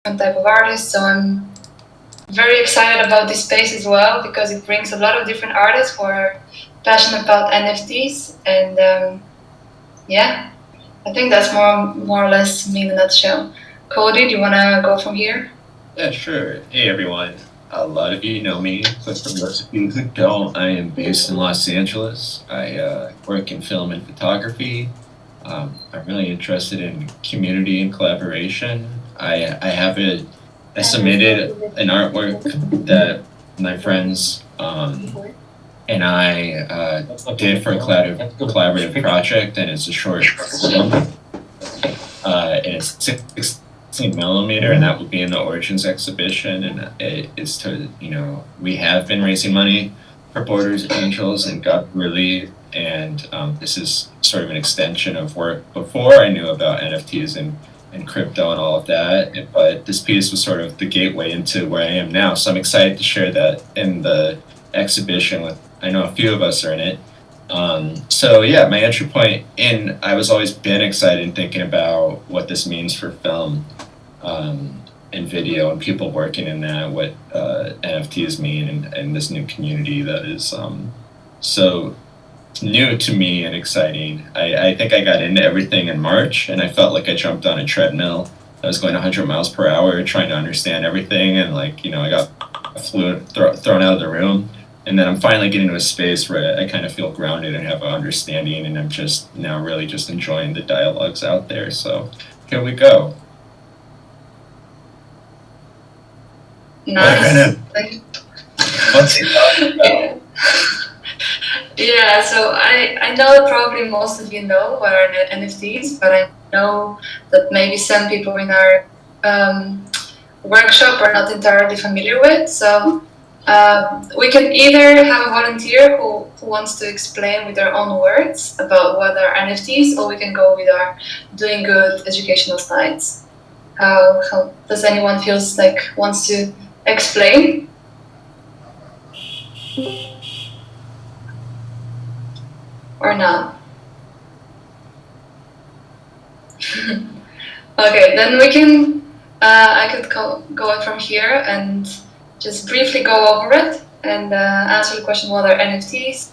type of artists. So I'm very excited about this space as well because it brings a lot of different artists who are passionate about NFTs. And yeah, I think that's more or less me in a nutshell. Cody, do you want to go from here? Yeah, sure. Hey, everyone. A lot of you know me, but for most of you who don't, I am based in Los Angeles. I work in film and photography. I'm really interested in community and collaboration. I submitted an artwork that my friends and I did for a collaborative project, and it's a short film, and it's 16 millimeter, and that will be in the Origins exhibition. And it is to, we have been raising money for Borders Angels and God Relief, and this is sort of an extension of work before I knew about NFTs and crypto and all of that. But this piece was sort of the gateway into where I am now. So I'm excited to share that in the exhibition with, I know a few of us are in it. So yeah, my entry point in, I was always been excited and thinking about what this means for film and video and people working in that, what NFTs mean, and this new community that is so new to me and exciting. I think I got into everything in March, and I felt like I jumped on a treadmill. I was going 100 miles per hour trying to understand everything, and I got thrown out of the room. And then I'm finally getting to a space where I kind of feel grounded and have an understanding, and I'm just now really just enjoying the dialogues out there. So here we go. Nice. What's he talking about? Yeah, so I know probably most of you know what are NFTs, but I know that maybe some people in our workshop are not entirely familiar with. So we can either have a volunteer who wants to explain with their own words about what are NFTs, or we can go with our DoinGud educational slides. How does anyone feels like wants to explain? Or not? Okay, then we can. I could go in from here and just briefly go over it and answer the question: what are NFTs?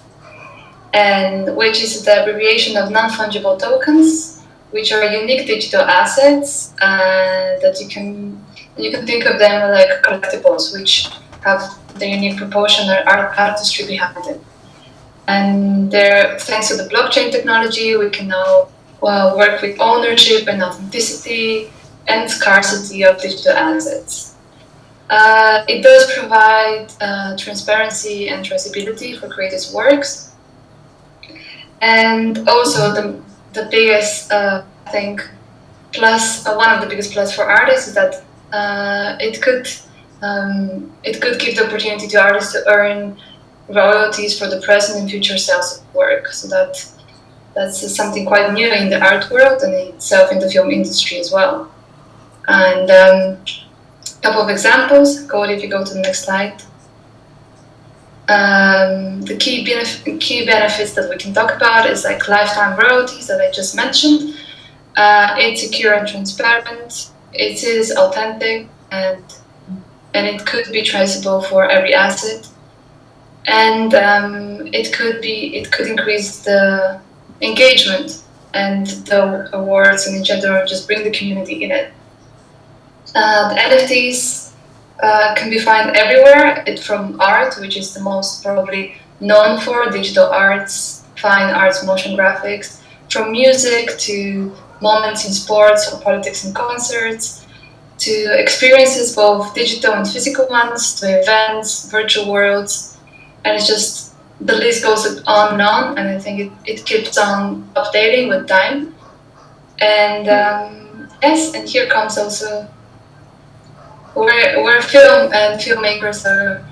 And which is the abbreviation of non-fungible tokens, which are unique digital assets that you can think of them like collectibles, which have the unique proportion or artistry behind it. And thanks to the blockchain technology, we can now work with ownership and authenticity and scarcity of digital assets. It does provide transparency and traceability for creators' works. And also the biggest, I think, plus, one of the biggest plus for artists is that it could give the opportunity to artists to earn royalties for the present and future sales of work. So that's something quite new in the art world and itself in the film industry as well. And a couple of examples. Cody, if you go to the next slide. The key benefits that we can talk about is like lifetime royalties that I just mentioned. It's secure and transparent. It is authentic, and it could be traceable for every asset. And it could increase the engagement and the awards, and in general just bring the community in it. The NFTs can be found everywhere. From art, which is the most probably known for, digital arts, fine arts, motion graphics, from music to moments in sports or politics and concerts, to experiences, both digital and physical ones, to events, virtual worlds. And it's just, the list goes on and on, and I think it keeps on updating with time. And yes, and here comes also where film and filmmakers are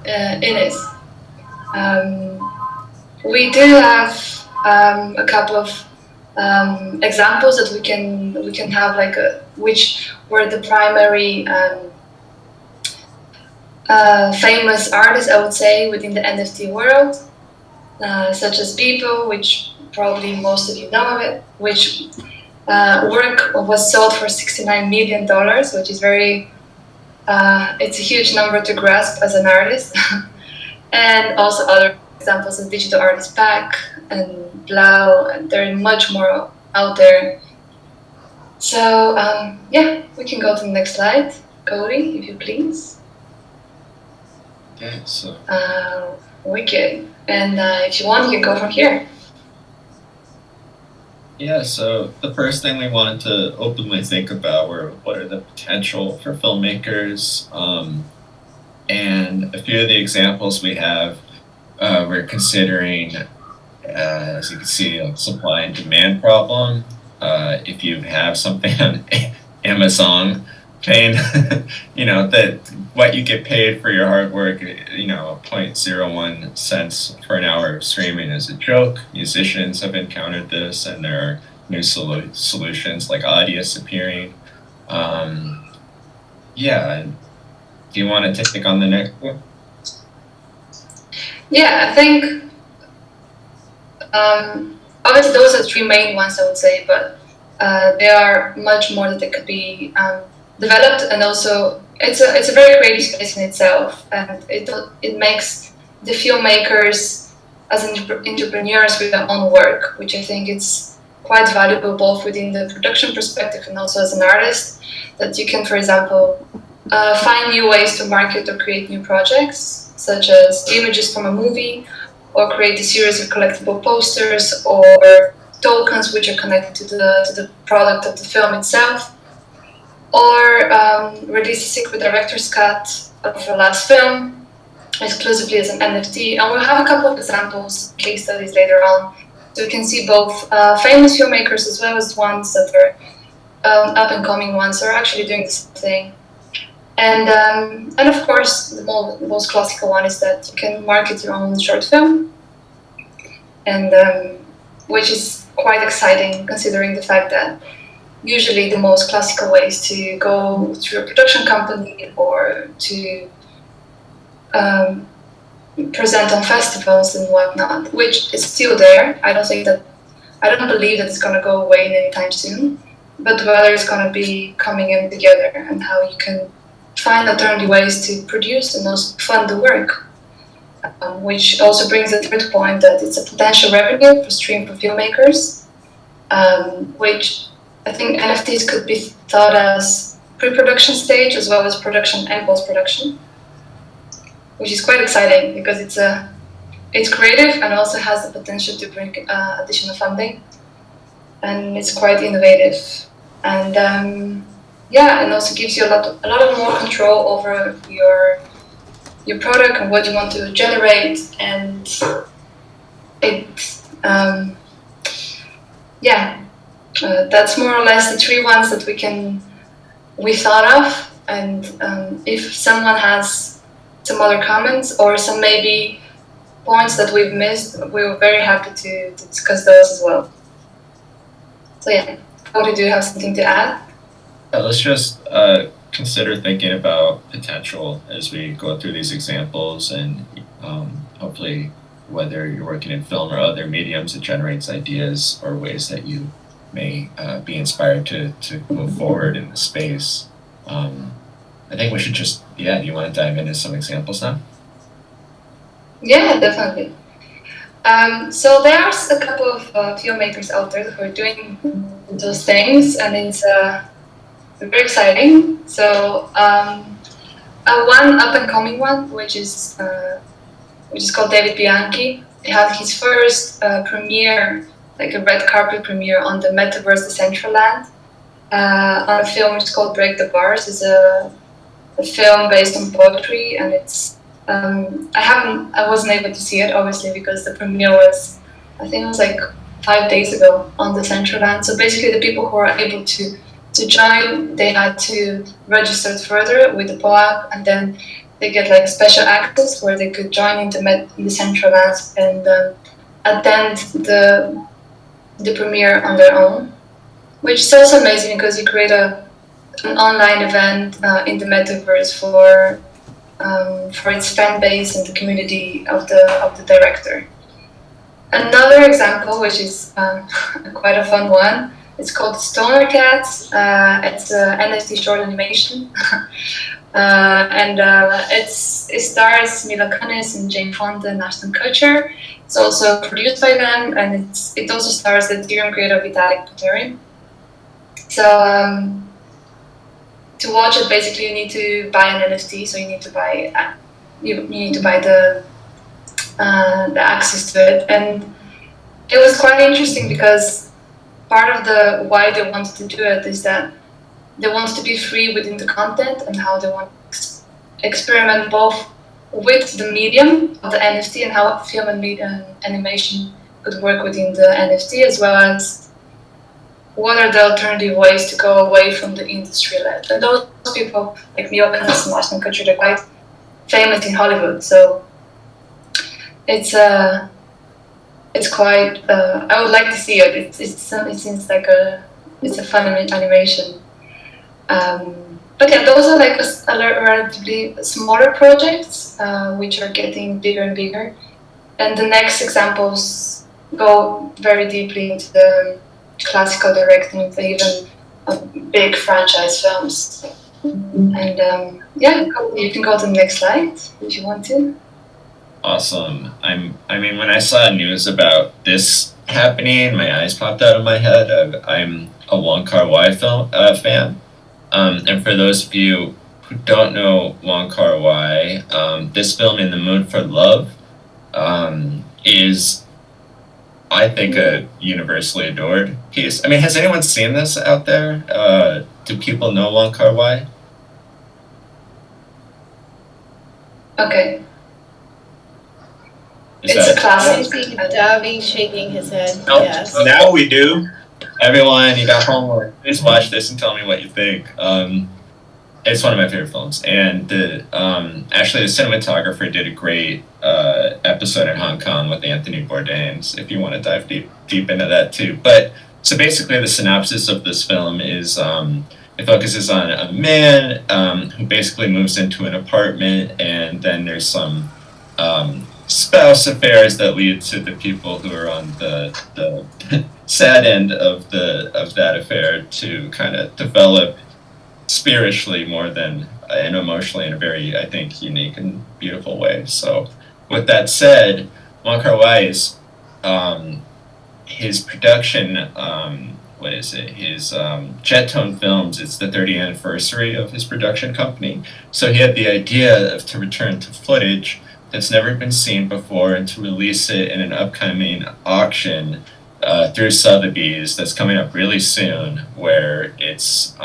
in it. We do have a couple of examples that we can have, like which were the primary famous artists, I would say, within the NFT world, such as Beeple, which probably most of you know of it, which work was sold for $69 million, which is it's a huge number to grasp as an artist. And also other examples of Digital Artist Pack and Blau, and there are much more out there. So yeah, we can go to the next slide. Cody, if you please. Okay, so. Wicked. And if you want, you can go from here. Yeah, so the first thing we wanted to openly think about were what are the potential for filmmakers, and a few of the examples we have, we're considering, as you can see, a supply and demand problem. If you have something on Amazon, paying, that what you get paid for your hard work, 0.01 cents for an hour of streaming is a joke. Musicians have encountered this, and there are new solutions like Audius appearing. Yeah, do you want to take on the next one? Yeah, I think obviously those are the three main ones I would say, but there are much more that they could be developed, and also it's a very creative space in itself, and it makes the filmmakers as entrepreneurs with their own work, which I think it's quite valuable both within the production perspective and also as an artist, that you can, for example, find new ways to market or create new projects, such as images from a movie, or create a series of collectible posters or tokens which are connected to the product of the film itself, or release a secret director's cut of the last film exclusively as an NFT. And we'll have a couple of examples, case studies later on, so you can see both famous filmmakers as well as ones that are up and coming ones are actually doing the same thing. And of course, the most classical one is that you can market your own short film, and which is quite exciting considering the fact that usually the most classical way is to go through a production company or to present on festivals and whatnot, which is still there. I don't believe that it's going to go away anytime soon, but rather it's going to be coming in together, and how you can find alternative ways to produce and also fund the work, which also brings the third point, that it's a potential revenue stream for filmmakers, which I think NFTs could be thought as pre-production stage as well as production and post-production, which is quite exciting because it's creative and also has the potential to bring additional funding, and it's quite innovative, and and also gives you a lot of more control over your product and what you want to generate, and that's more or less the three ones that we thought of. And if someone has some other comments or some maybe points that we've missed, we were very happy to discuss those as well. So yeah, Cody, do you have something to add? Let's just consider thinking about potential as we go through these examples, and hopefully, whether you're working in film or other mediums, it generates ideas or ways that you may be inspired to move forward in the space. I think we should just, do you want to dive into some examples now? Yeah, definitely. So there's a couple of filmmakers out there who are doing those things, and it's very exciting. So one up and coming one, which is called David Bianchi. He had his first premiere, like a red carpet premiere, on the Metaverse Decentraland, on a film which is called Break the Bars. It's a film based on poetry, and it's I wasn't able to see it obviously because the premiere was, I think it was like 5 days ago on the Decentraland. So basically, the people who are able to join, they had to register further with the POAP, and then they get like special access where they could join in the Decentraland and attend the premiere on their own, which is also amazing because you create an online event in the metaverse for its fan base and the community of the director. Another example, which is quite a fun one, It's called Stoner Cats. It's an NFT short animation. It stars Mila Kunis and Jane Fonda and Ashton Kutcher. It's also produced by them, and it also stars the Ethereum creator Vitalik Buterin. So to watch it, basically, you need to buy an NFT. So you need to buy the access to it, and it was quite interesting because part of the why they wanted to do it is that they wanted to be free within the content and how they want to experiment both with the medium of the NFT and how film and media and animation could work within the NFT, as well as what are the alternative ways to go away from the industry led. And those people like Mila Kunis and Ashton Kutcher, they're quite famous in Hollywood, so it's quite. I would like to see it. It seems like it's a fun animation. But yeah, those are like a relatively smaller projects, which are getting bigger and bigger. And the next examples go very deeply into the classical directing, even big franchise films. And yeah, you can go to the next slide if you want to. Awesome. I mean, when I saw news about this happening, my eyes popped out of my head. I'm a Wong Kar-wai fan. And for those of you who don't know Wong Kar-wai, this film, In the Mood for Love, is, I think, a universally adored piece. I mean, has anyone seen this out there? Do people know Wong Kar-wai? Okay. Is It's that a classic. I see Davi shaking his head. Nope. Yes. Now we do. Everyone, you got homework. Please watch this and tell me what you think. It's one of my favorite films, and actually the cinematographer did a great episode in Hong Kong with Anthony Bourdain. If you want to dive deep into that too. But so basically, the synopsis of this film is it focuses on a man who basically moves into an apartment, and then there's some spouse affairs that lead to the people who are on the sad end of that affair to kind of develop spiritually more than and emotionally in a very, I think, unique and beautiful way. So with that said, Wong Kar-wai's his production, what is it? His Jet Tone Films, it's the 30th anniversary of his production company. So he had the idea to return to footage that's never been seen before and to release it in an upcoming auction through Sotheby's that's coming up really soon, where it's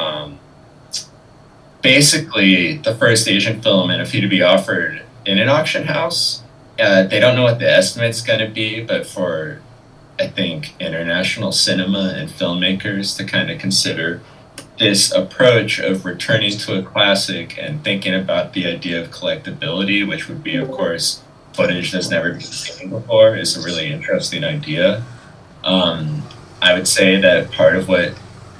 basically the first Asian film NFT to be offered in an auction house. They don't know what the estimate's going to be, but for, I think, international cinema and filmmakers to kind of consider this approach of returning to a classic and thinking about the idea of collectability, which would be, of course, footage that's never been seen before, is a really interesting idea. I would say that part of what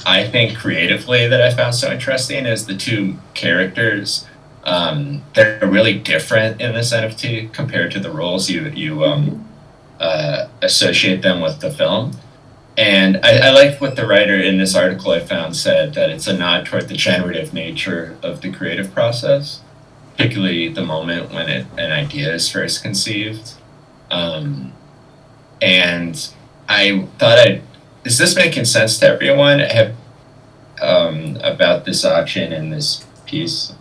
I think creatively that I found so interesting is the two characters. They're really different in this NFT compared to the roles you associate them with the film. And I liked what the writer in this article I found said, that it's a nod toward the generative nature of the creative process, particularly the moment when an idea is first conceived. And I thought is this making sense to everyone? Have about this auction and this piece?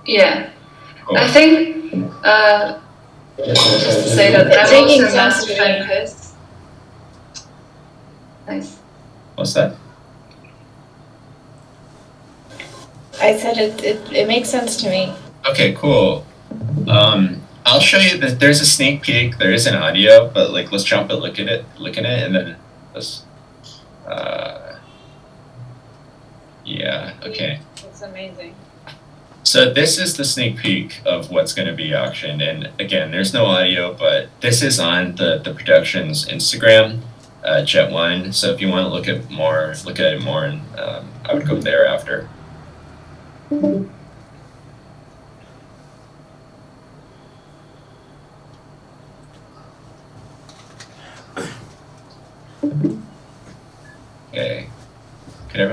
Yeah, Cool. I think just to say that I'm Taking also a massive sense fan of his. Nice. What's that? I said it makes sense to me. Okay, cool. I'll show you that there's a sneak peek. There is an audio, but like let's jump and look at it, and then let's. Yeah. Okay. It's amazing. So this is the sneak peek of what's going to be auctioned, and again, there's no audio, but this is on the production's Instagram, Jet1. So if you want to look at it more, and I would go there after.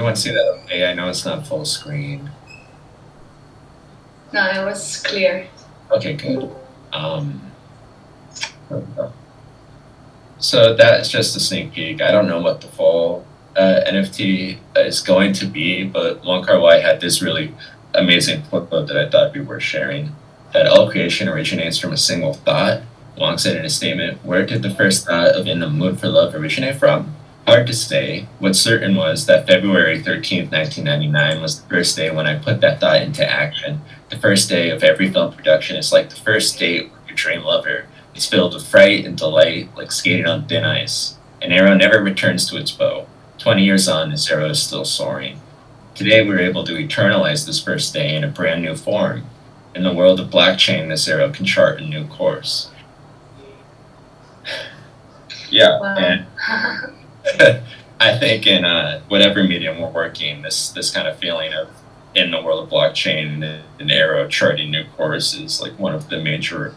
everyone see that okay? I know it's not full screen. No, it was clear. Okay, good. So that's just a sneak peek. I don't know what the full NFT is going to be, but Wong Kar-wai had this really amazing quote that I thought would be worth sharing. That all creation originates from a single thought. Wong said in a statement, "Where did the first thought of In the Mood for Love originate from? Hard to say. What's certain was that February 13th, 1999 was the first day when I put that thought into action. The first day of every film production is like the first date with your dream lover. It's filled with fright and delight, like skating on thin ice. An arrow never returns to its bow. 20 years on, this arrow is still soaring. Today, we're able to eternalize this first day in a brand new form. In the world of blockchain, this arrow can chart a new course." Yeah, Wow. and I think in whatever medium we're working, this kind of feeling of in the world of blockchain, an arrow charting new course is like one of the major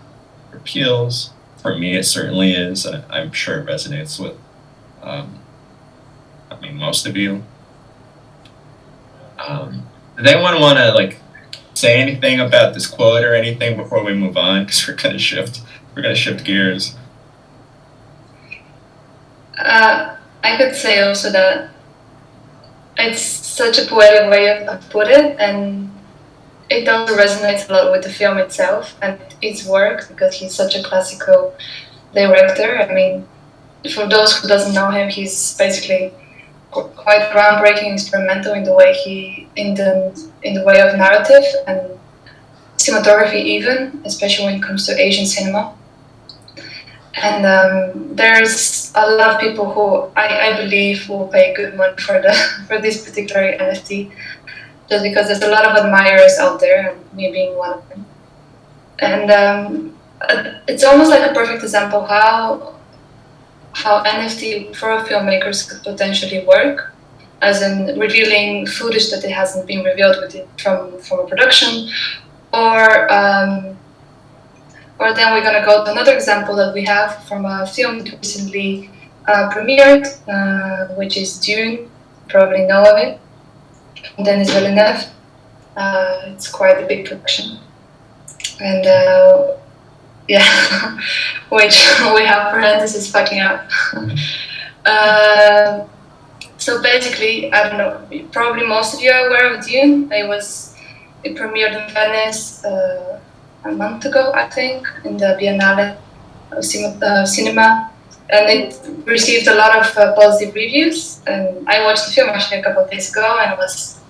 appeals. For me, it certainly is, and I'm sure it resonates with, most of you. Does anyone want to like say anything about this quote or anything before we move on? Because we're gonna shift gears. I could say also that it's such a poetic way of put it, and it also resonates a lot with the film itself and its work, because he's such a classical director. I mean, for those who doesn't know him, he's basically quite groundbreaking, experimental in the way in the way of narrative and cinematography, even especially when it comes to Asian cinema. And there's a lot of people who I believe will pay good money for this particular NFT, just because there's a lot of admirers out there, and me being one of them. And it's almost like a perfect example how NFT for filmmakers could potentially work, as in revealing footage that it hasn't been revealed from a production, or then we're going to go to another example that we have from a film that recently premiered, which is Dune. You probably know of it. Denis Villeneuve. It's quite a big production. And yeah, which we have parentheses fucking up. So basically, I don't know, probably most of you are aware of Dune. It premiered in Venice a month ago, I think, in the Biennale of Cinema, and it received a lot of positive reviews. And I watched the film actually a couple of days ago, and it was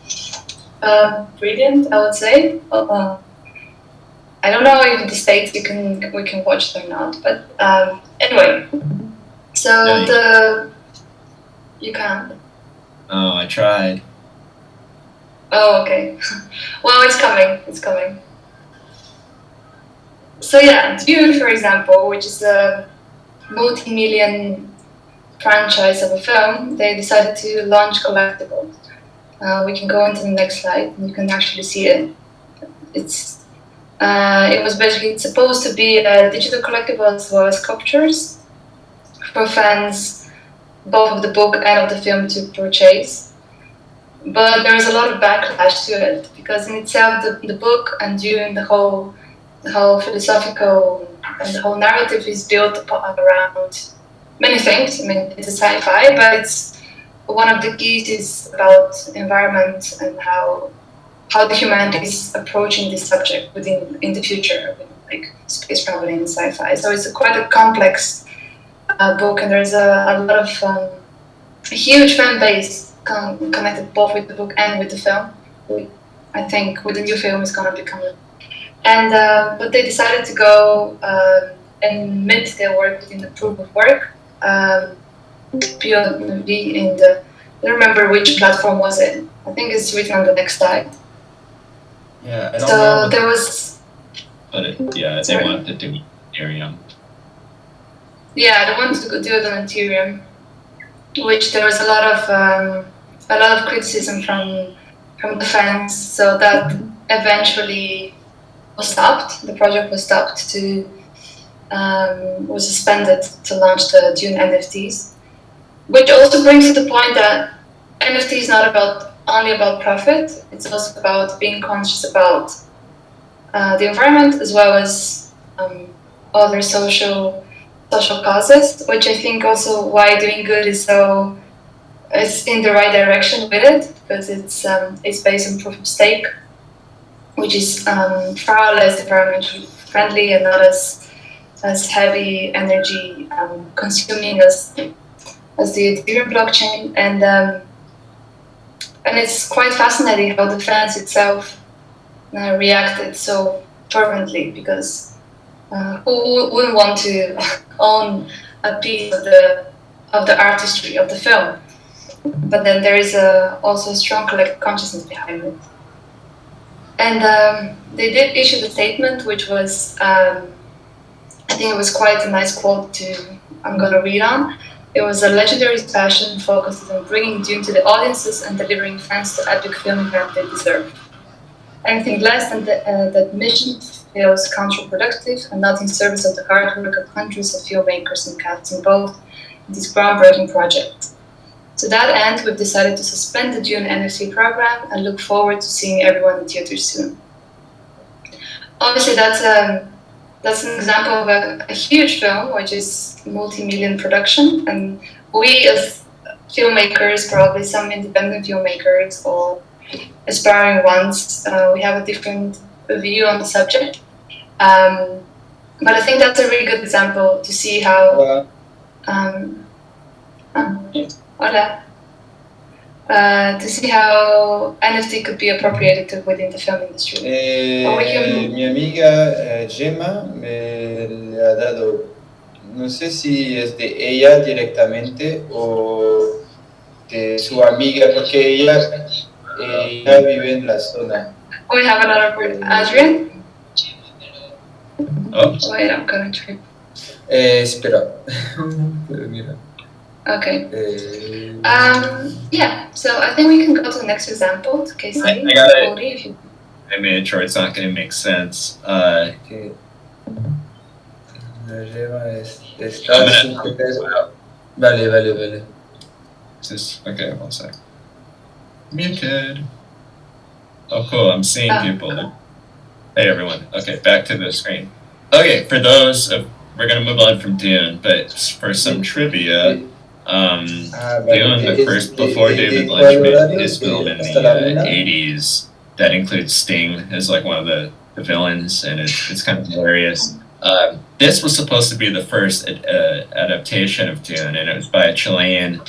brilliant, I would say. I don't know if in the States we can watch it or not, but anyway. So you can. Oh, I tried. Oh, okay. Well, it's coming. So yeah, Dune, for example, which is a multi-million franchise of a film, they decided to launch collectibles. We can go into the next slide, and you can actually see it. It's supposed to be a digital collectible as well as sculptures for fans, both of the book and of the film, to purchase. But there is a lot of backlash to it, because in itself, the book and Dune, the whole philosophical and the whole narrative is built around many things. I mean, it's a sci-fi, but it's one of the keys is about environment and how the humanity is approaching this subject in the future, like space travel and sci-fi. So it's quite a complex book, and there's a lot of a huge fan base connected both with the book and with the film. I think with the new film is going to become and but they decided to go and mint their work within the proof of work POV in the, I don't remember which platform was it. I think it's written on the next slide. Yeah, I don't know. There was. But they wanted to do Ethereum. Yeah, they wanted to do it on Ethereum, which there was a lot of criticism from the fans. So that eventually was stopped. The project was stopped was suspended to launch the Dune NFTs, which also brings to the point that NFT is not about only about profit. It's also about being conscious about the environment as well as other social causes, which I think also why DoinGud is in the right direction with it, because it's based on proof of stake, which is far less environmentally friendly and not as heavy energy consuming as the Ethereum blockchain, and it's quite fascinating how the fans itself reacted so fervently, because who wouldn't want to own a piece of the artistry of the film? But then there is also a strong collective consciousness behind it. And they did issue the statement, which was, I think it was quite a nice quote I'm going to read on. It was a legendary passion focused on bringing Dune to the audiences and delivering fans the epic film that they deserve. Anything less than that mission feels counterproductive and not in service of the hard work of hundreds of filmmakers and cast involved in this groundbreaking project. To that end, we've decided to suspend the Dune NFT program and look forward to seeing everyone in theaters soon. Obviously, that's an example of a huge film, which is multi-million production, and we as filmmakers, probably some independent filmmakers or aspiring ones, we have a different view on the subject. But I think that's a really good example to see how to see how NFT could be appropriated within the film industry. Mi amiga Gemma me le ha dado, no sé si es de ella directamente o de su amiga, porque ella vive en la zona. We have another word. Adrian? Oh. Wait, I'm gonna try. Espera. Pero mira. Okay. Yeah, so I think we can go to the next example, case study. I made sure it's not going to make sense. Okay. Vale. Is this, okay, one sec. Muted. Oh, cool, I'm seeing people. Hey, everyone. Okay, back to the screen. Okay, for those, we're going to move on from Dune, but for some trivia, Dune, the first, before David Lynch made his film in the 80s, that includes Sting as like one of the villains, and it's kind of hilarious. This was supposed to be the first adaptation of Dune, and it was by a Chilean,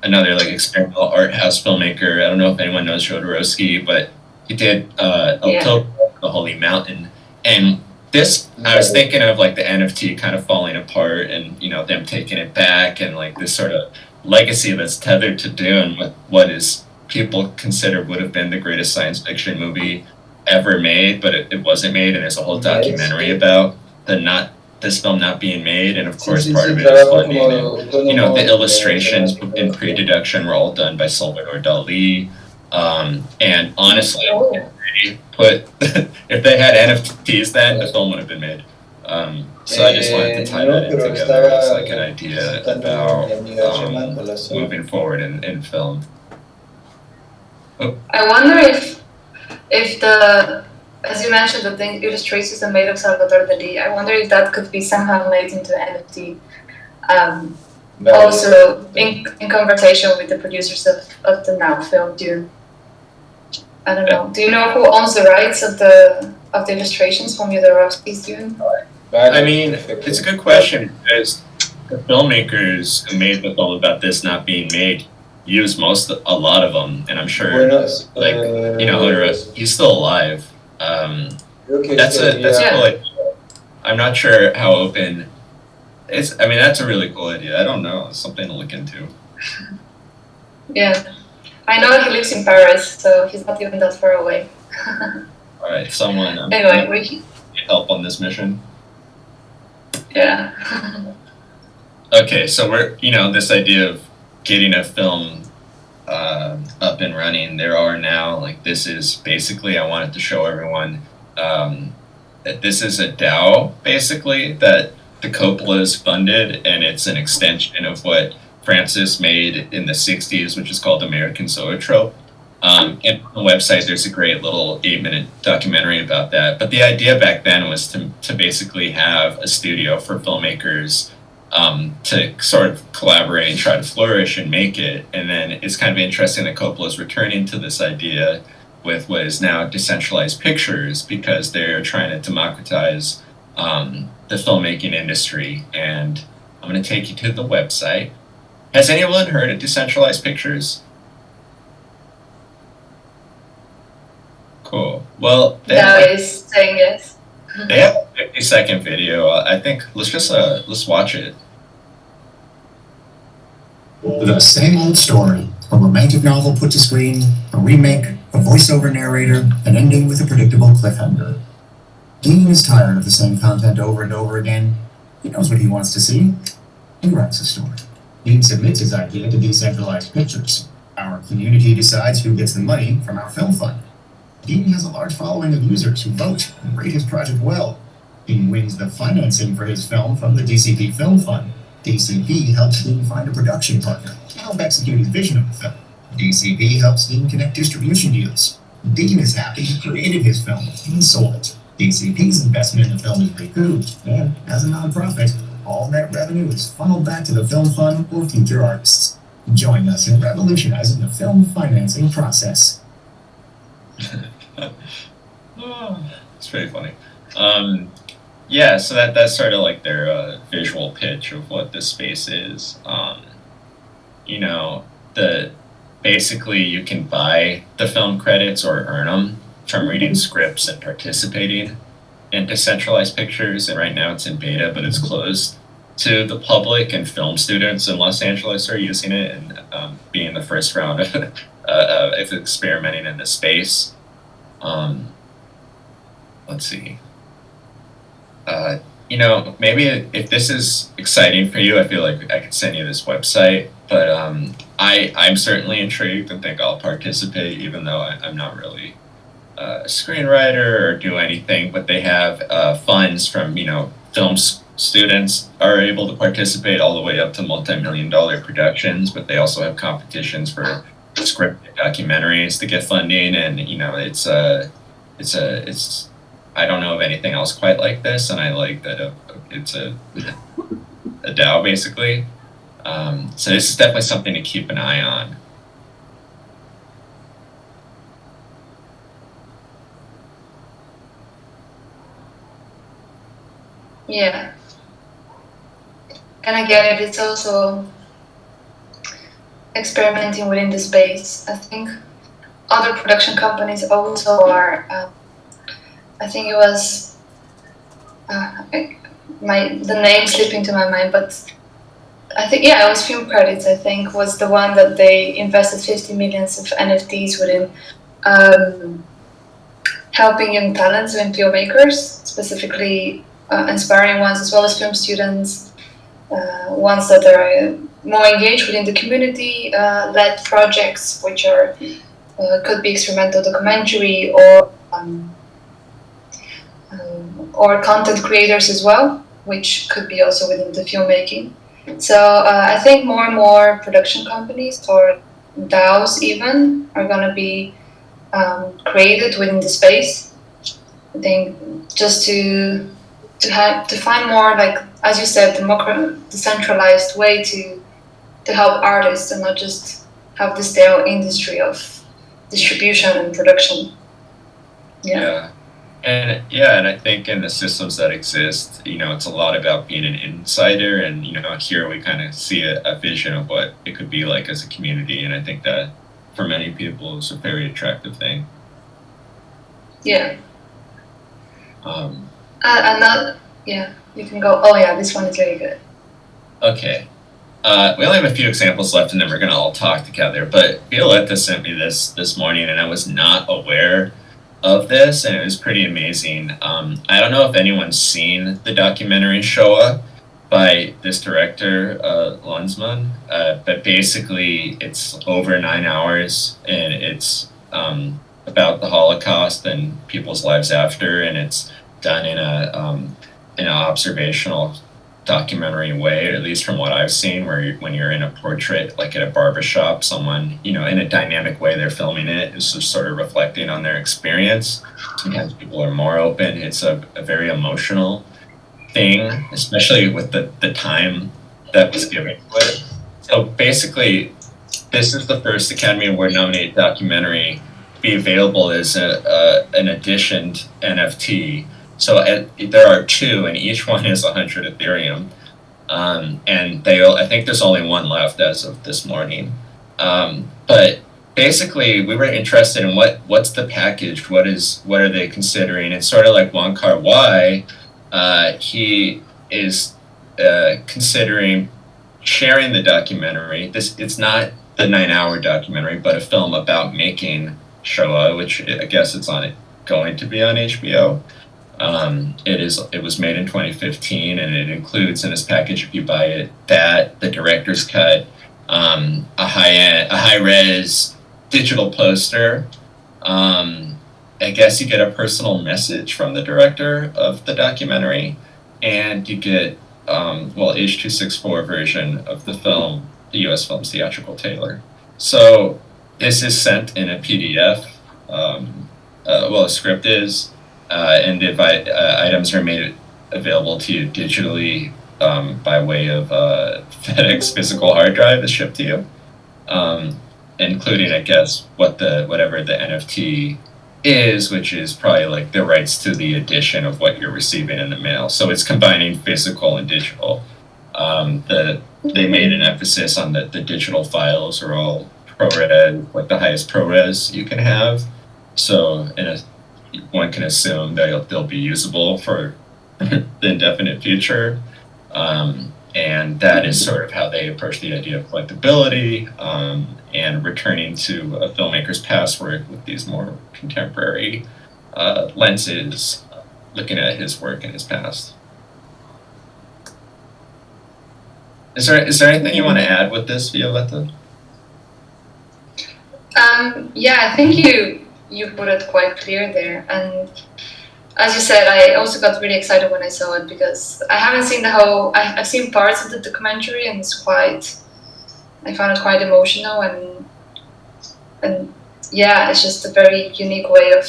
another like experimental art house filmmaker. I don't know if anyone knows Jodorowsky, but he did The Holy Mountain, and this, I was thinking of like the NFT kind of falling apart and, you know, them taking it back and like this sort of legacy that's tethered to Dune with what is people consider would have been the greatest science fiction movie ever made, but it wasn't made, and there's a whole documentary about this film not being made, and of course part of it is funding, and, you know, the illustrations in pre-production were all done by Salvador Dali, and honestly, if they had NFTs then, the film would have been made. So I just wanted to tie that in together as like an idea about moving forward in film. Oh. I wonder if the, as you mentioned, that the illustrations are made of Salvador Dali, I wonder if that could be somehow made into NFT. Also in conversation with the producers of the now film Dune. I don't know. Do you know who owns the rights of the illustrations from Jodorowsky's Dune? I mean, it's a good question, because the filmmakers who made the film about this not being made used a lot of them, and I'm sure, like, you know, he's still alive. That's a cool idea. I'm not sure how open. I mean, that's a really cool idea. I don't know. It's something to look into. Yeah. I know he lives in Paris, so he's not even that far away. All right, someone. Anyway, we need help on this mission. Yeah. Okay, so we're, you know, this idea of getting a film up and running. There are now, like, this is basically, I wanted to show everyone that this is a DAO, basically, that the Coppolas funded, and it's an extension of what Francis made in the 60s, which is called American Zoetrope. And on the website, there's a great little 8-minute documentary about that. But the idea back then was to basically have a studio for filmmakers to sort of collaborate and try to flourish and make it. And then it's kind of interesting that Coppola's returning to this idea with what is now decentralized pictures, because they're trying to democratize the filmmaking industry. And I'm going to take you to the website. Has anyone heard of decentralized pictures? Cool. Well, Now is saying yes. they have a 50-second video. I think let's watch it. The same old story. A romantic novel put to screen, a remake, a voiceover narrator, an ending with a predictable cliffhanger. Dean is tired of the same content over and over again. He knows what he wants to see. He writes a story. Dean submits his idea to Decentralized Pictures. Our community decides who gets the money from our film fund. Dean has a large following of users who vote and rate his project well. Dean wins the financing for his film from the DCP Film Fund. DCP helps Dean find a production partner to help execute his vision of the film. DCP helps Dean connect distribution deals. Dean is happy he created his film and sold it. DCP's investment in the film is recouped, and as a nonprofit, all net revenue is funneled back to the film fund or future artists. Join us in revolutionizing the film financing process. It's pretty funny. Yeah, so that's sort of like their visual pitch of what this space is. You know, basically you can buy the film credits or earn them from reading scripts and participating in decentralized pictures. And right now it's in beta, but it's closed to the public, and film students in Los Angeles are using it and being the first round of experimenting in the space. Let's see. You know, maybe if this is exciting for you, I feel like I could send you this website. But I'm certainly intrigued and think I'll participate, even though I'm not really a screenwriter or do anything. But they have funds from, you know, film students are able to participate all the way up to multi-million-dollar productions. But they also have competitions for scripted documentaries to get funding, and you know, it's I don't know of anything else quite like this, and I like that it's a DAO basically. So this is definitely something to keep an eye on. Yeah. And again, it's also experimenting within the space. I think other production companies also are. I think it was the name slipping to my mind, but I think it was Film Credits. I think was the one that they invested 50 millions of NFTs within, helping young talents and filmmakers, specifically inspiring ones as well as film students, ones that are more engaged within the community, led projects, which are could be experimental documentary or content creators as well, which could be also within the filmmaking. So I think more and more production companies or DAOs even are going to be created within the space. I think just to find more, like as you said, decentralized way to help artists and not just have this DAO industry of distribution and production. Yeah. And I think in the systems that exist, you know, it's a lot about being an insider, and you know, here we kind of see a vision of what it could be like as a community, and I think that for many people is a very attractive thing. Yeah. You can go. Oh yeah, this one is very good. Okay. We only have a few examples left, and then we're gonna all talk together. But Violetta sent me this morning, and I was not aware of this, and it was pretty amazing. I don't know if anyone's seen the documentary Shoah by this director, Lanzmann, but basically it's over 9 hours, and it's about the Holocaust and people's lives after, and it's done in an observational documentary way, at least from what I've seen, where when you're in a portrait, like at a barbershop, someone, in a dynamic way, they're filming it, is just sort of reflecting on their experience. Sometimes people are more open. It's a very emotional thing, especially with the time that was given to it. So basically, this is the first Academy Award nominated documentary to be available as an editioned NFT. So there are two, and each one is 100 Ethereum. And I think there's only one left as of this morning. But basically, we were interested in what's the package, what are they considering? It's sort of like Wong Kar-wai. He is considering sharing the documentary. It's not the 9-hour documentary, but a film about making Showa, which I guess it's going to be on HBO. It was made in 2015, and it includes in its package, if you buy it, that the director's cut, a high res digital poster. I guess you get a personal message from the director of the documentary, and you get H.264 version of the film, the U.S. film's theatrical trailer. So this is sent in a PDF. A script is, and the items are made available to you digitally by way of FedEx physical hard drive is shipped to you, including, I guess, whatever the NFT is, which is probably like the rights to the edition of what you're receiving in the mail. So it's combining physical and digital. They made an emphasis on that the digital files are all ProRes, like the highest ProRes you can have. So one can assume that they'll be usable for the indefinite future. And that is sort of how they approach the idea of collectability, and returning to a filmmaker's past work with these more contemporary lenses, looking at his work in his past. Is there anything you want to add with this, Violetta? Yeah, I think you put it quite clear there. And as you said, I also got really excited when I saw it, because I haven't seen the whole. I've seen parts of the documentary, and I found it quite emotional, and yeah, it's just a very unique way of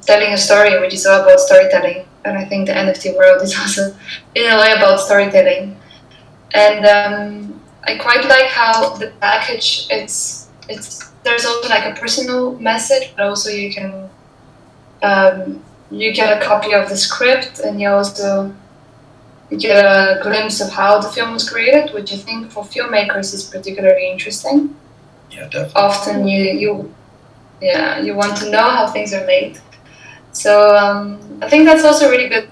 telling a story, which is all about storytelling. And I think the NFT world is also in a way about storytelling. And I quite like how the package, there's also like a personal message, but also you can you get a copy of the script, and you get a glimpse of how the film was created, which I think for filmmakers is particularly interesting. Yeah, definitely. Often you want to know how things are made. So I think that's also a really good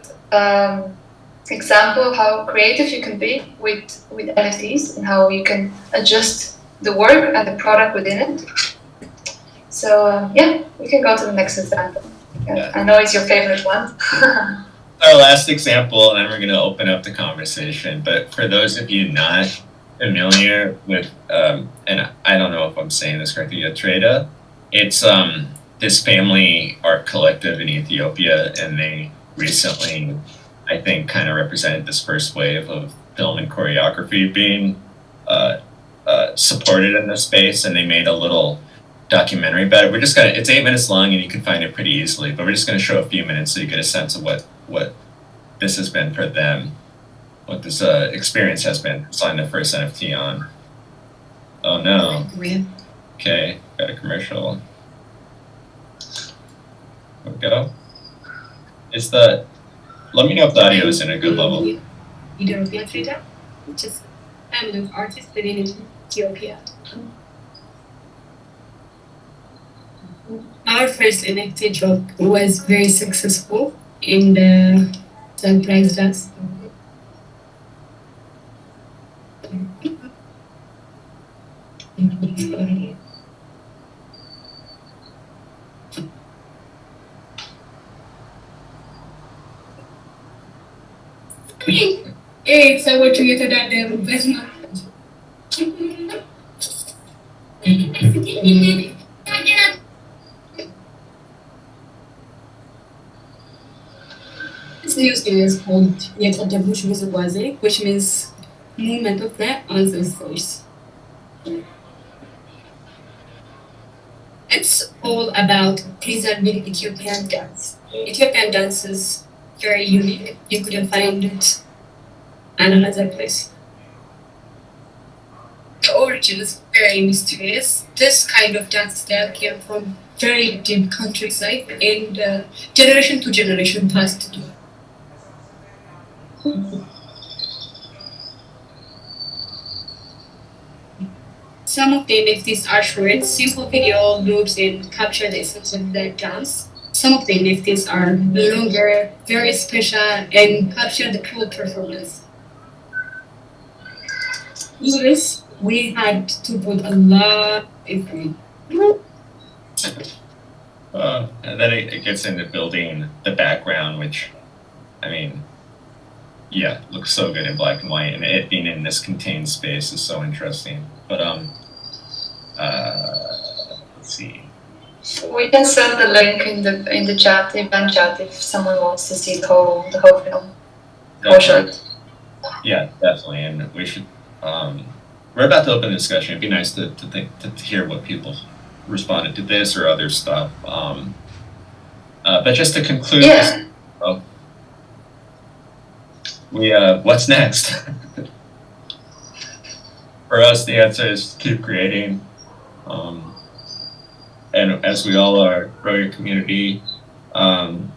example of how creative you can be with NFTs, and how you can adjust the work and the product within it. So we can go to the next example. Yeah. I know it's your favorite one. Our last example, and then we're going to open up the conversation. But for those of you not familiar with, and I don't know if I'm saying this correctly, Treda, it's this family art collective in Ethiopia, and they recently, I think, kind of represented this first wave of film and choreography being supported in this space, and they made a little documentary about it. It's 8 minutes long, and you can find it pretty easily, but we're just going to show a few minutes so you get a sense of what this has been for them, what this experience has been. Selling their first NFT on. Oh no. Okay, got a commercial. There we go. Let me know if the audio is in a good level. Treda, which is a family of artists living in Ethiopia. Our first NFT drop was very successful in the surprise dance. ሰዎች እየተዳደሩበት ነው። This new series called የቀደሙት ውዝዋዜ, which means movement of their ancestors. It's all about preserving Ethiopian dance. Ethiopian dance is very unique. You couldn't find it in another place. The origin is very mysterious. This kind of dance style came from very deep countryside and generation to generation passed through. Some of the NFTs are short, simple video loops and capture the essence of the dance. Some of the NFTs are longer, very special, and capture the full performance. Yes, we had to put a lot of effort. And then it gets into building the background, which, I mean, yeah, looks so good in black and white, and it being in this contained space is so interesting. But let's see. We can send the link in the chat, event chat, if someone wants to see the whole film. Or short. Yeah, definitely, and we should. We're about to open the discussion. It'd be nice to hear what people responded to this or other stuff. But just to conclude, what's next? For us, the answer is keep creating. And as we all are, grow your community. And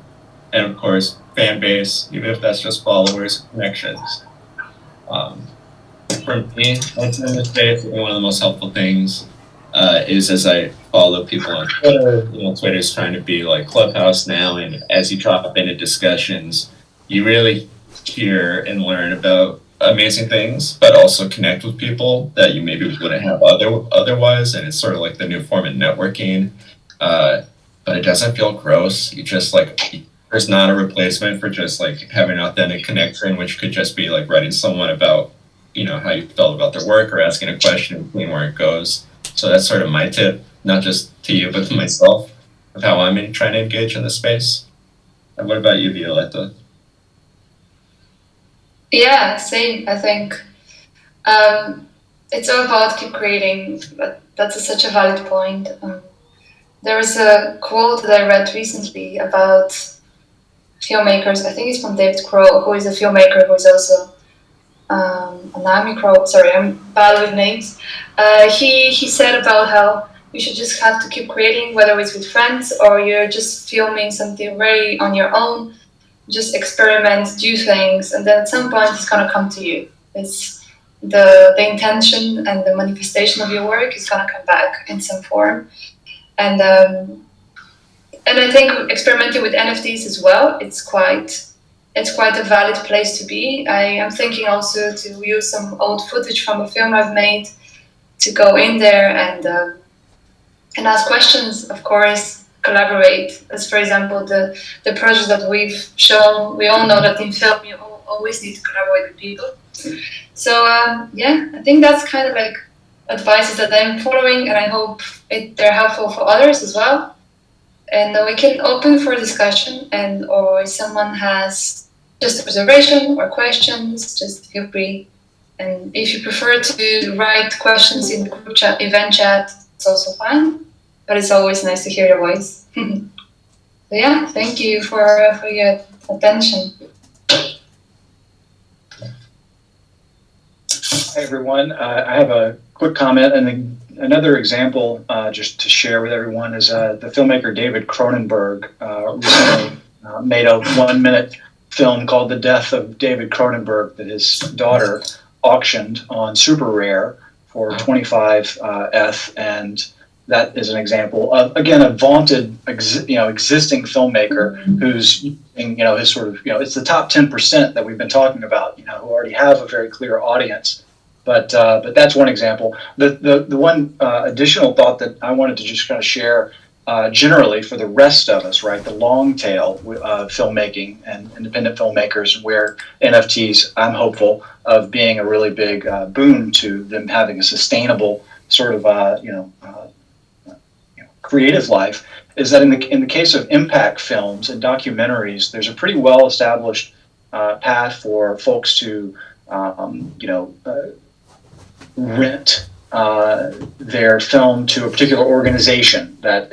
of course, fan base, even if that's just followers, connections. For me, in this space, one of the most helpful things is as I follow people on Twitter. Twitter's trying to be like Clubhouse now, and as you drop into discussions, you really hear and learn about amazing things, but also connect with people that you maybe wouldn't have otherwise, and it's sort of like the new form of networking. But it doesn't feel gross. You just there's not a replacement for just like having authentic connection, which could just be like writing someone about how you felt about their work or asking a question and seeing where it goes. So that's sort of my tip, not just to you, but to myself, of how I'm trying to engage in this space. And what about you, Violetta? Yeah, same. I think it's all about keep creating. That's such a valid point. There was a quote that I read recently about filmmakers. I think it's from David Crow, who is a filmmaker who is also Anami Crow. Sorry, I'm bad with names. He said about how you should just have to keep creating, whether it's with friends or you're just filming something very on your own. Just experiment, do things, and then at some point it's gonna come to you. It's the intention and the manifestation of your work is gonna come back in some form. And I think experimenting with NFTs as well, it's quite a valid place to be. I am thinking also to use some old footage from a film I've made to go in there and ask questions, of course, collaborate. As for example, the project that we've shown, we all know that in film you always need to collaborate with people. So I think that's kind of like advices that I'm following, and I hope they're helpful for others as well. And we can open for discussion, or if someone has just observation or questions, just feel free. And if you prefer to write questions in the group chat, event chat, it's also fine. But it's always nice to hear your voice. So yeah, thank you for your attention. Hi everyone. I have a quick comment and another example just to share with everyone is the filmmaker David Cronenberg recently made a 1-minute film called The Death of David Cronenberg that his daughter auctioned on Super Rare for 25 ETH, and that is an example of, again, a vaunted, existing filmmaker who's using, his sort of, it's the top 10% that we've been talking about, who already have a very clear audience. But that's one example. The one additional thought that I wanted to just kind of share generally for the rest of us, right? The long tail of filmmaking and independent filmmakers, where NFTs, I'm hopeful of being a really big boon to them having a sustainable sort of, creative life, is that in the case of impact films and documentaries, there's a pretty well established path for folks to rent their film to a particular organization that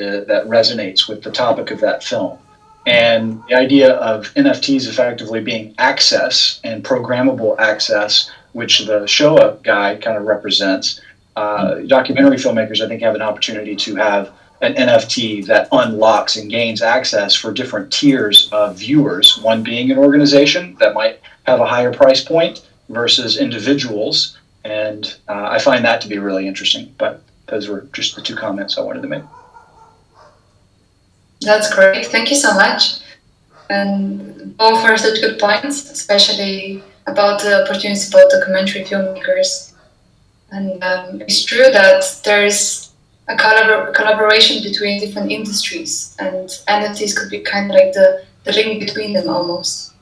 resonates with the topic of that film. And the idea of NFTs effectively being access and programmable access, which the Showa guide kind of represents, documentary filmmakers, I think, have an opportunity to have an NFT that unlocks and gains access for different tiers of viewers, one being an organization that might have a higher price point versus individuals. And I find that to be really interesting. But those were just the two comments I wanted to make. That's great. Thank you so much. And both are such good points, especially about the opportunities about documentary filmmakers. And it's true that there's a collaboration between different industries, and NFTs could be kind of like the link between them almost.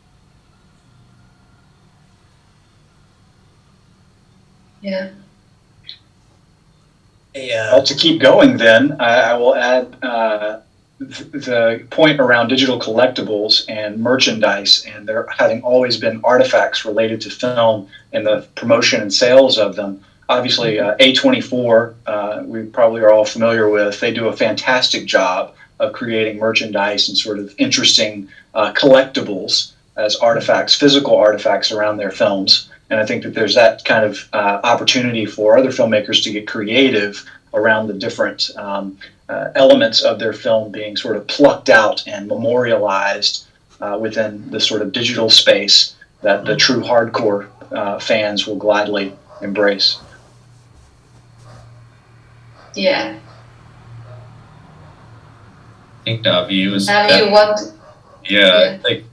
Yeah. Well, to keep going then, I will add the point around digital collectibles and merchandise, and there having always been artifacts related to film and the promotion and sales of them. Obviously, A24, we probably are all familiar with, they do a fantastic job of creating merchandise and sort of interesting collectibles as artifacts, physical artifacts around their films. And I think that there's that kind of opportunity for other filmmakers to get creative around the different elements of their film being sort of plucked out and memorialized within the sort of digital space that the true hardcore fans will gladly embrace. Yeah. I think Davi was. Davi, you want? Yeah, like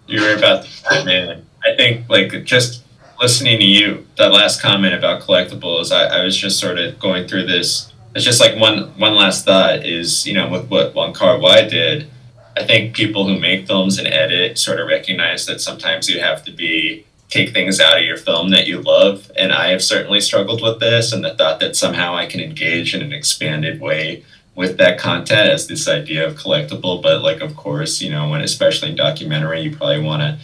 you were about to man. I think like just listening to you, that last comment about collectibles, I was just sort of going through this. It's just like one last thought is, you know, with what Wong Kar-wai did, I think people who make films and edit sort of recognize that sometimes you have to take things out of your film that you love. And I have certainly struggled with this, and the thought that somehow I can engage in an expanded way with that content as this idea of collectible. But like, of course, you know, when especially in documentary, you probably want to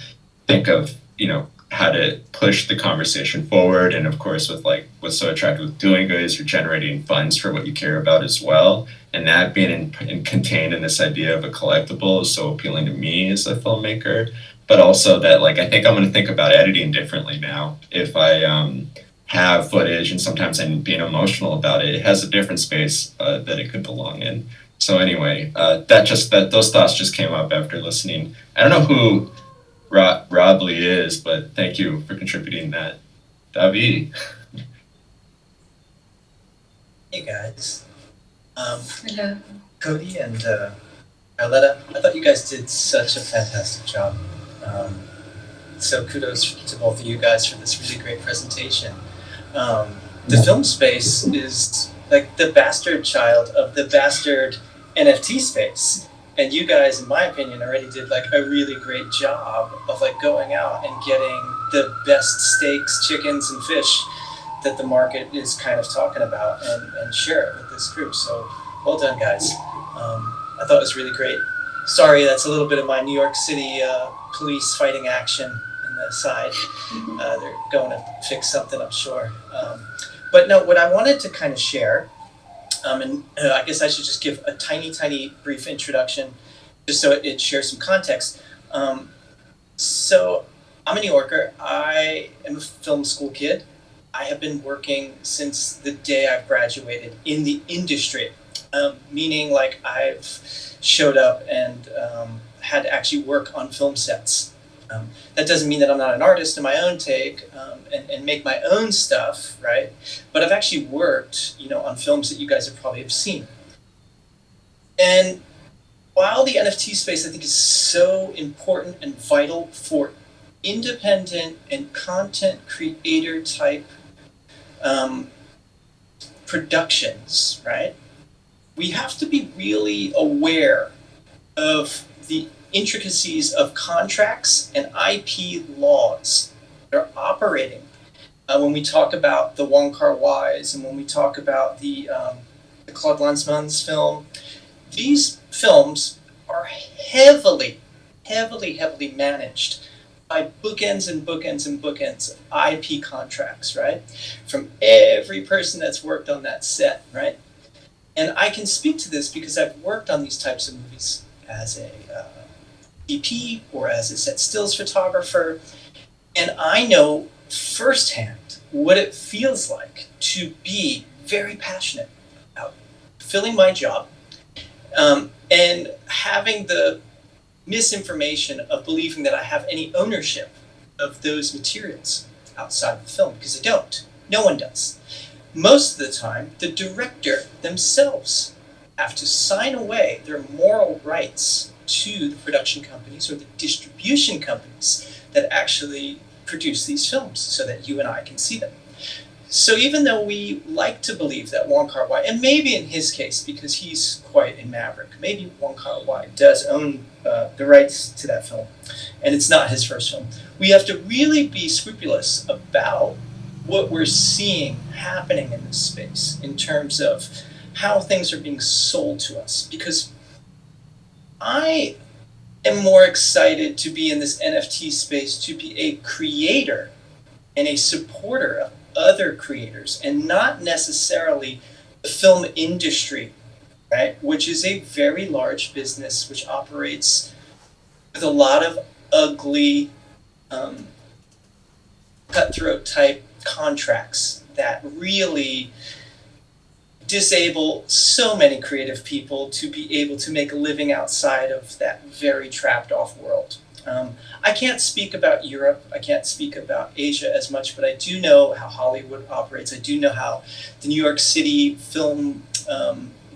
think of, you know, how to push the conversation forward. And of course, with like what's so attractive with DoinGud is you're generating funds for what you care about as well. And that being contained in this idea of a collectible is so appealing to me as a filmmaker. But also that, like, I think I'm going to think about editing differently now. If I have footage and sometimes I'm being emotional about it, it has a different space that it could belong in. So anyway, those thoughts just came up after listening. I don't know who Rob Lee is, but thank you for contributing that. Davi. Hey guys. Hello. Cody and Arletta, I thought you guys did such a fantastic job. So kudos to both of you guys for this really great presentation. The film space is like the bastard child of the bastard NFT space. And you guys, in my opinion, already did like a really great job of like going out and getting the best steaks, chickens, and fish that the market is kind of talking about and share it with this group. So well done, guys. I thought it was really great. Sorry, that's a little bit of my New York City police fighting action in the side. They're going to fix something, I'm sure. But no, what I wanted to kind of share, and I guess I should just give a tiny brief introduction, just so it shares some context. So I'm a New Yorker. I am a film school kid. I have been working since the day I've graduated in the industry, meaning like I've showed up and had to actually work on film sets. That doesn't mean that I'm not an artist in my own take and make my own stuff, right? But I've actually worked, you know, on films that you guys have probably seen. And while the NFT space I think is so important and vital for independent and content creator type productions, right? We have to be really aware of the intricacies of contracts and IP laws that are operating when we talk about the Wong Kar-wai's and when we talk about the Claude Lanzmann's film these films are heavily managed by bookends and bookends and bookends of IP contracts, right? From every person that's worked on that set, right? And I can speak to this because I've worked on these types of movies as a DP or as a set stills photographer, and I know firsthand what it feels like to be very passionate about fulfilling my job, and having the misinformation of believing that I have any ownership of those materials outside of the film, because I don't. No one does. Most of the time, the director themselves have to sign away their moral rights to the production companies or the distribution companies that actually produce these films so that you and I can see them. So even though we like to believe that Wong Kar-wai, and maybe in his case, because he's quite a maverick, maybe Wong Kar-wai does own the rights to that film, and it's not his first film, we have to really be scrupulous about what we're seeing happening in this space in terms of how things are being sold to us. Because I am more excited to be in this NFT space, to be a creator and a supporter of other creators, and not necessarily the film industry, right? Which is a very large business which operates with a lot of ugly, cutthroat type contracts that really disable so many creative people to be able to make a living outside of that very trapped off world. I can't speak about Europe, I can't speak about Asia as much, but I do know how Hollywood operates. I do know how the New York City film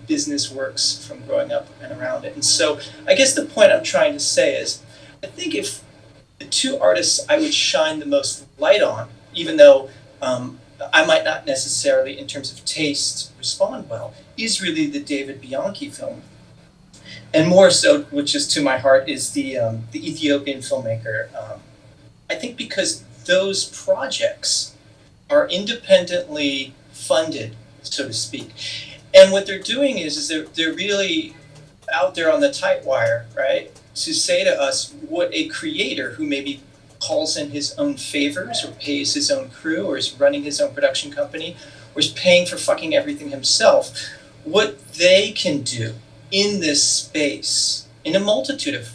business works from growing up and around it. And so I guess the point I'm trying to say is, I think if the two artists I would shine the most light on, even though I might not necessarily, in terms of taste, respond well, is really the David Bianchi film. And more so, which is to my heart, is the Ethiopian filmmaker. I think because those projects are independently funded, so to speak. And what they're doing is they're really out there on the tight wire, right? To say to us what a creator who maybe calls in his own favors or pays his own crew or is running his own production company or is paying for fucking everything himself, what they can do in this space in a multitude of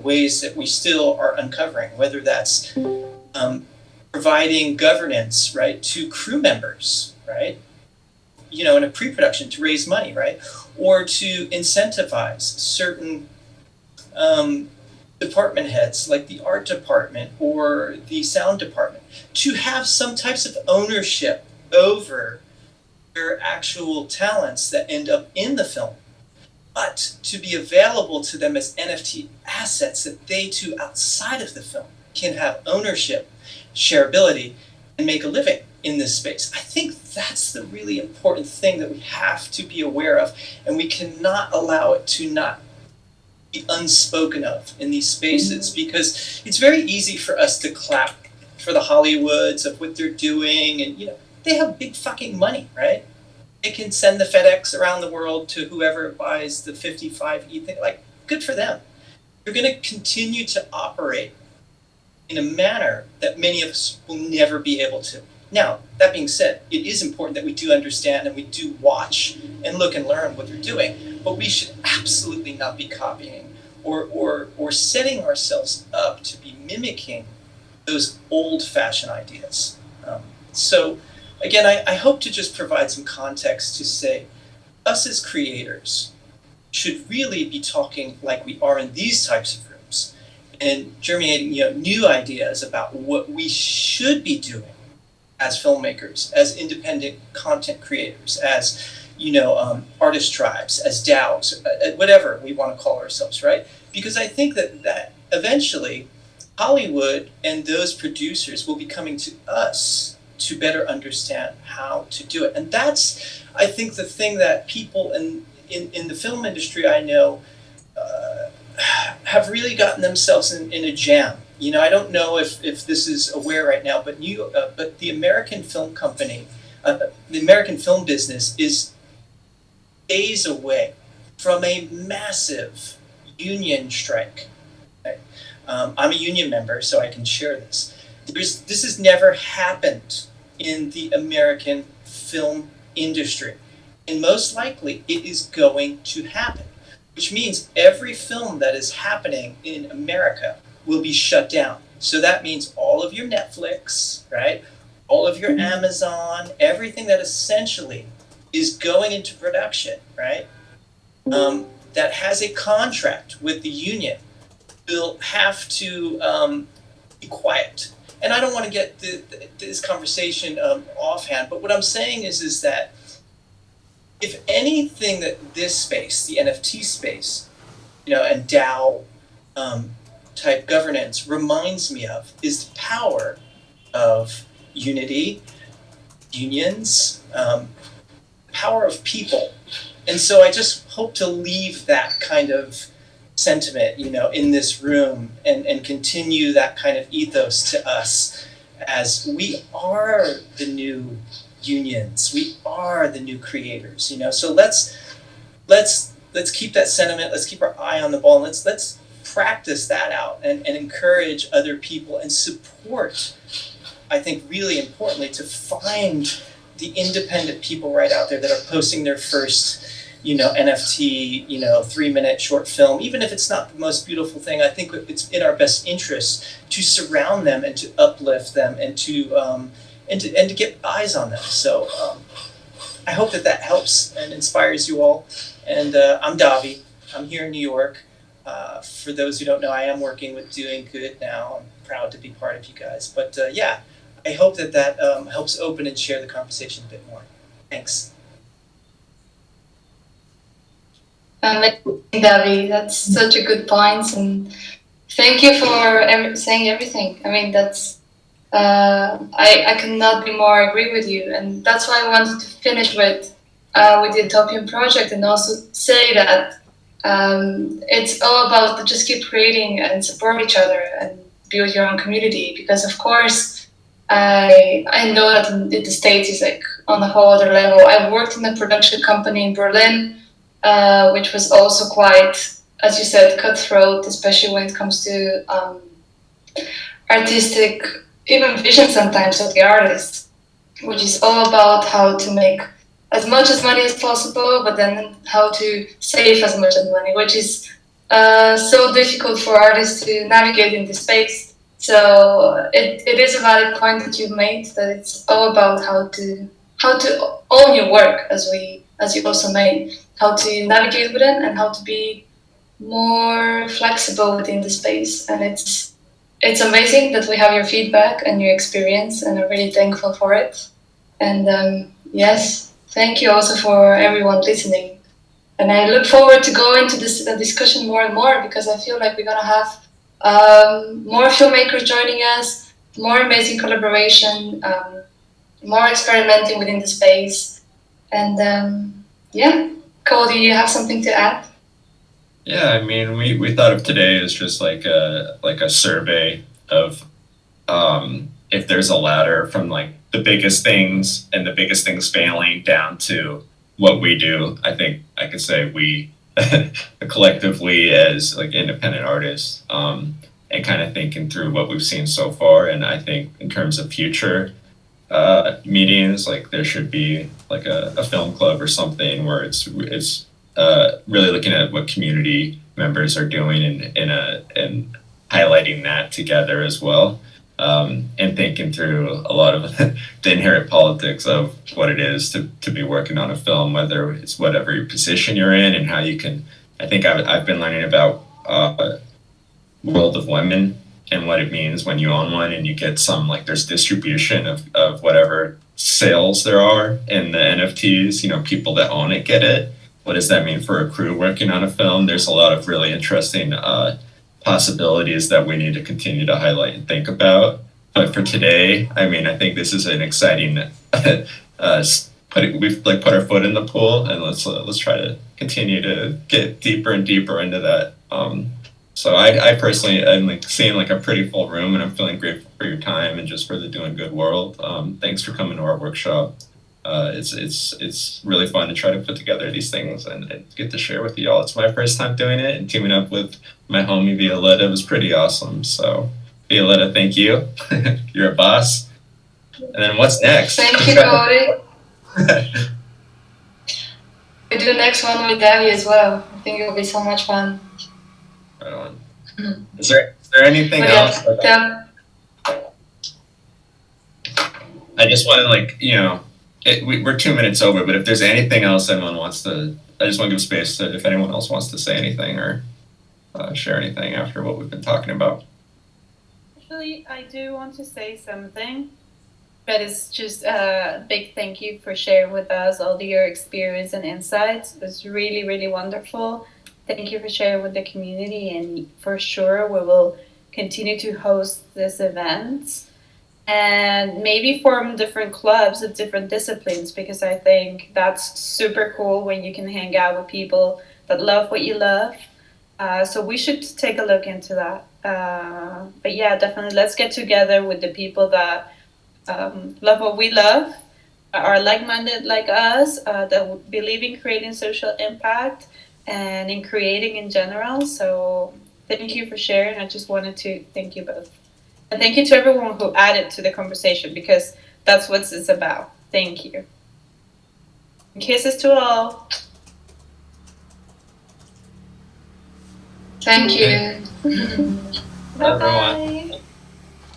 ways that we still are uncovering, whether that's providing governance, right, to crew members, right, in a pre-production to raise money, right, or to incentivize certain department heads like the art department or the sound department to have some types of ownership over their actual talents that end up in the film, but to be available to them as NFT assets that they too outside of the film can have ownership, shareability, and make a living in this space. I think that's the really important thing that we have to be aware of, and we cannot allow it to not be unspoken of in these spaces, because it's very easy for us to clap for the Hollywoods of what they're doing, and they have big fucking money, right? They can send the FedEx around the world to whoever buys the 55E thing. Like, good for them. They're going to continue to operate in a manner that many of us will never be able to. Now, that being said, it is important that we do understand and we do watch and look and learn what they're doing, but we should absolutely not be copying or setting ourselves up to be mimicking those old-fashioned ideas. So, again, I hope to just provide some context to say, us as creators should really be talking like we are in these types of rooms and germinating new ideas about what we should be doing as filmmakers, as independent content creators, as artist tribes, as DAOs, whatever we want to call ourselves, right? Because I think that eventually Hollywood and those producers will be coming to us to better understand how to do it. And that's, I think, the thing that people in the film industry I know have really gotten themselves in a jam. I don't know if this is aware right now, but the American film company, the American film business is days away from a massive union strike. Okay? I'm a union member, so I can share this. This has never happened in the American film industry. And most likely it is going to happen, which means every film that is happening in America will be shut down. So that means all of your Netflix, right? All of your Amazon, everything that essentially is going into production, right? That has a contract with the union will have to be quiet. And I don't want to get this conversation offhand, but what I'm saying is that if anything that this space, the NFT space, and DAO type governance reminds me of is the power of unity, unions, power of people. And so I just hope to leave that kind of sentiment, in this room and continue that kind of ethos to us as we are the new unions, we are the new creators, So let's keep that sentiment, let's keep our eye on the ball, and let's practice that out and encourage other people and support, I think really importantly, to find the independent people right out there that are posting their first NFT, 3-minute short film, even if it's not the most beautiful thing. I think it's in our best interest to surround them and to uplift them and to get eyes on them. So I hope that helps and inspires you all. And I'm Davi. I'm here in New York. For those who don't know, I am working with DoinGud now. I'm proud to be part of you guys. But yeah, I hope that helps open and share the conversation a bit more. Thanks. Davi, that's such a good point, and thank you for saying everything. I mean, that's I cannot be more agree with you, and that's why I wanted to finish with the Utopian project and also say that it's all about just keep creating and support each other and build your own community, because of course I know that in the States is like on a whole other level. I worked in a production company in Berlin, which was also quite, as you said, cutthroat, especially when it comes to artistic, even vision sometimes of the artist, which is all about how to make as much as money as possible, but then how to save as much as money, which is so difficult for artists to navigate in this space. So it is a valid point that you've made, that it's all about how to own your work, as you also made, how to navigate with it and how to be more flexible within the space. And it's amazing that we have your feedback and your experience, and I'm really thankful for it. And yes, thank you also for everyone listening. And I look forward to go into this discussion more and more, because I feel like we're gonna have more filmmakers joining us, more amazing collaboration, more experimenting within the space. And yeah, Cole, do you have something to add? Yeah, I mean, we thought of today as just like a survey of if there's a ladder from like the biggest things and the biggest things failing down to what we do. I think I could say we collectively as like independent artists, and kind of thinking through what we've seen so far. And I think in terms of future meetings, like there should be like a film club or something where it's really looking at what community members are doing and highlighting that together as well, and thinking through a lot of the inherent politics of what it is to be working on a film, whether it's whatever position you're in and how you can. I think I've been learning about World of Women and what it means when you own one and you get some, like there's distribution of whatever sales there are in the NFTs, people that own it get it. What does that mean for a crew working on a film? There's a lot of really interesting possibilities that we need to continue to highlight and think about. But for today, I mean, I think this is an exciting we've like put our foot in the pool, and let's try to continue to get deeper and deeper into that. So I personally am like seeing like a pretty full room, and I'm feeling grateful for your time and just for the DoinGud world. Thanks for coming to our workshop. It's really fun to try to put together these things and get to share with you all. It's my first time doing it, and teaming up with my homie Violetta was pretty awesome. So Violetta, thank you. You're a boss. And then what's next? Thank you, Cody. We do the next one with Debbie as well. I think it will be so much fun. Right on. Is there anything else? I just want to, like, you know, we're 2 minutes over, but if there's anything else anyone wants to, I just want to give space to if anyone else wants to say anything or share anything after what we've been talking about. Actually, I do want to say something. But it's just a big thank you for sharing with us all your experience and insights. It was really, really wonderful. Thank you for sharing with the community, and for sure we will continue to host this event and maybe form different clubs of different disciplines, because I think that's super cool when you can hang out with people that love what you love. So we should take a look into that. But yeah, definitely let's get together with the people that love what we love, are like-minded like us, that believe in creating social impact and in creating in general. So thank you for sharing. I just wanted to thank you both. And thank you to everyone who added to the conversation, because that's what it's about. Thank you. Kisses to all. Thank you. Bye-bye.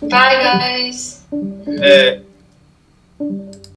Bye, guys. Hey.